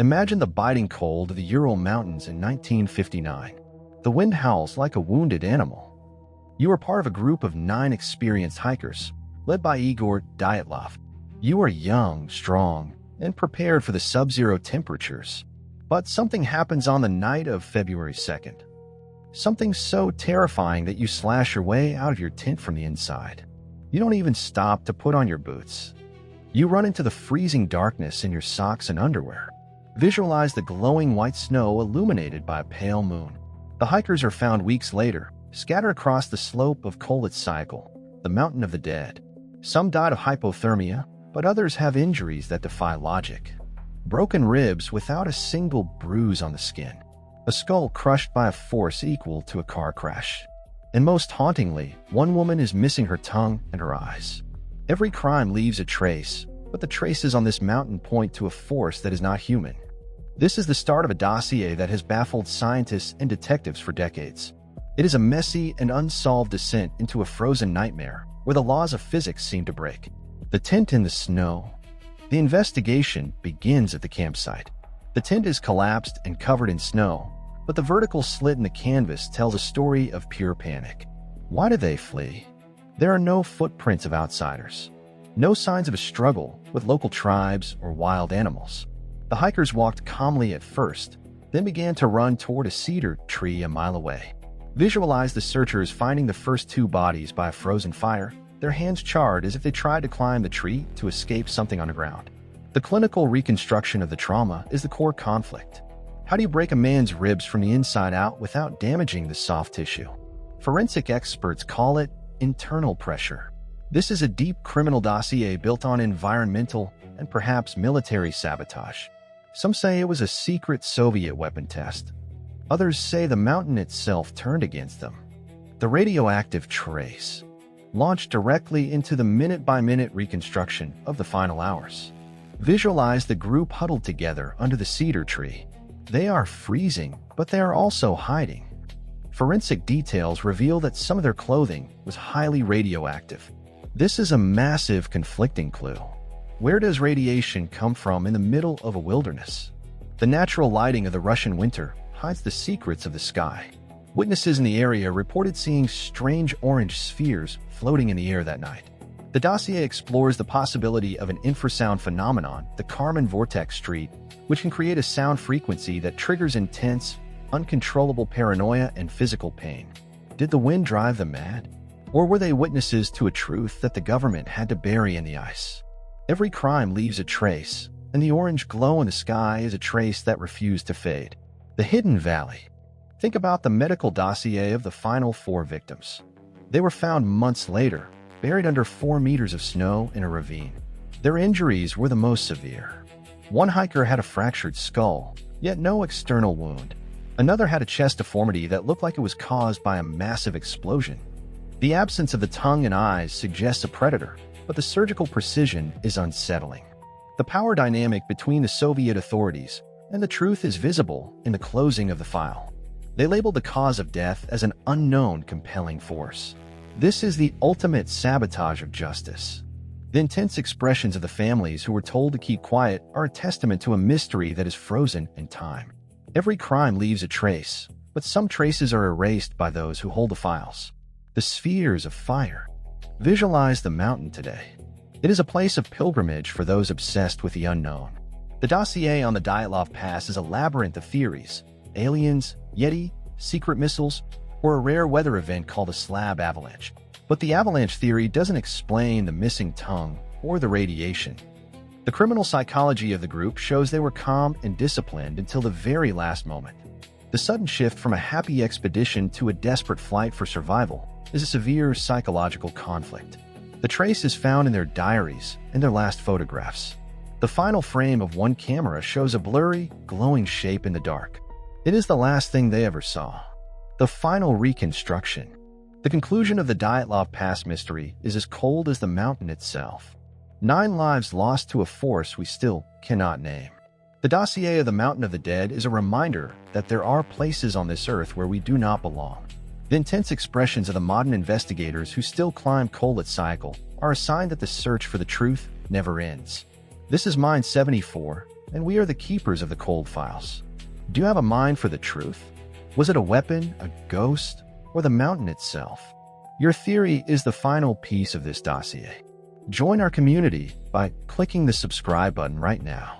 Imagine the biting cold of the Ural Mountains in 1959. The wind howls like a wounded animal. You are part of a group of 9 experienced hikers, led by Igor Dyatlov. You are young, strong, and prepared for the sub-zero temperatures. But something happens on the night of February 2nd. Something so terrifying that you slash your way out of your tent from the inside. You don't even stop to put on your boots. You run into the freezing darkness in your socks and underwear. Visualize the glowing white snow illuminated by a pale moon. The hikers are found weeks later, scattered across the slope of Koletskaya, the mountain of the dead. Some died of hypothermia, but others have injuries that defy logic. Broken ribs without a single bruise on the skin. A skull crushed by a force equal to a car crash. And most hauntingly, one woman is missing her tongue and her eyes. Every crime leaves a trace, but the traces on this mountain point to a force that is not human. This is the start of a dossier that has baffled scientists and detectives for decades. It is a messy and unsolved descent into a frozen nightmare where the laws of physics seem to break. The tent in the snow. The investigation begins at the campsite. The tent is collapsed and covered in snow, but the vertical slit in the canvas tells a story of pure panic. Why do they flee? There are no footprints of outsiders. No signs of a struggle with local tribes or wild animals. The hikers walked calmly at first, then began to run toward a cedar tree a mile away. Visualize the searchers finding the first 2 bodies by a frozen fire, their hands charred as if they tried to climb the tree to escape something underground. The clinical reconstruction of the trauma is the core conflict. How do you break a man's ribs from the inside out without damaging the soft tissue? Forensic experts call it internal pressure. This is a deep criminal dossier built on environmental and perhaps military sabotage. Some say it was a secret Soviet weapon test. Others say the mountain itself turned against them. The radioactive trace launched directly into the minute-by-minute reconstruction of the final hours. Visualize the group huddled together under the cedar tree. They are freezing, but they are also hiding. Forensic details reveal that some of their clothing was highly radioactive. This is a massive conflicting clue. Where does radiation come from in the middle of a wilderness? The natural lighting of the Russian winter hides the secrets of the sky. Witnesses in the area reported seeing strange orange spheres floating in the air that night. The dossier explores the possibility of an infrasound phenomenon, the Kármán vortex street, which can create a sound frequency that triggers intense, uncontrollable paranoia and physical pain. Did the wind drive them mad? Or were they witnesses to a truth that the government had to bury in the ice? Every crime leaves a trace, and the orange glow in the sky is a trace that refused to fade. The Hidden Valley. Think about the medical dossier of the final 4 victims. They were found months later, buried under 4 meters of snow in a ravine. Their injuries were the most severe. One hiker had a fractured skull, yet no external wound. Another had a chest deformity that looked like it was caused by a massive explosion. The absence of the tongue and eyes suggests a predator, but the surgical precision is unsettling. The power dynamic between the Soviet authorities and the truth is visible in the closing of the file. They labeled the cause of death as an unknown compelling force. This is the ultimate sabotage of justice. The intense expressions of the families who were told to keep quiet are a testament to a mystery that is frozen in time. Every crime leaves a trace, but some traces are erased by those who hold the files. The spheres of fire. Visualize the mountain today. It is a place of pilgrimage for those obsessed with the unknown. The dossier on the Dyatlov Pass is a labyrinth of theories: aliens, Yeti, secret missiles, or a rare weather event called a slab avalanche. But the avalanche theory doesn't explain the missing tongue or the radiation. The criminal psychology of the group shows they were calm and disciplined until the very last moment. The sudden shift from a happy expedition to a desperate flight for survival is a severe psychological conflict. The trace is found in their diaries and their last photographs. The final frame of one camera shows a blurry, glowing shape in the dark. It is the last thing they ever saw. The final reconstruction. The conclusion of the Dyatlov Pass mystery is as cold as the mountain itself. 9 lives lost to a force we still cannot name. The dossier of the Mountain of the Dead is a reminder that there are places on this earth where we do not belong. The intense expressions of the modern investigators who still climb Koletskaya are a sign that the search for the truth never ends. This is Mind 74, and we are the keepers of the cold files. Do you have a mind for the truth? Was it a weapon, a ghost, or the mountain itself? Your theory is the final piece of this dossier. Join our community by clicking the subscribe button right now.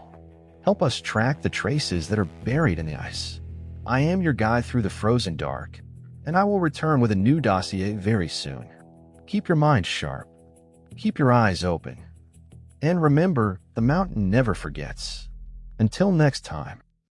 Help us track the traces that are buried in the ice. I am your guide through the frozen dark, and I will return with a new dossier very soon. Keep your mind sharp. Keep your eyes open. And remember, the mountain never forgets. Until next time.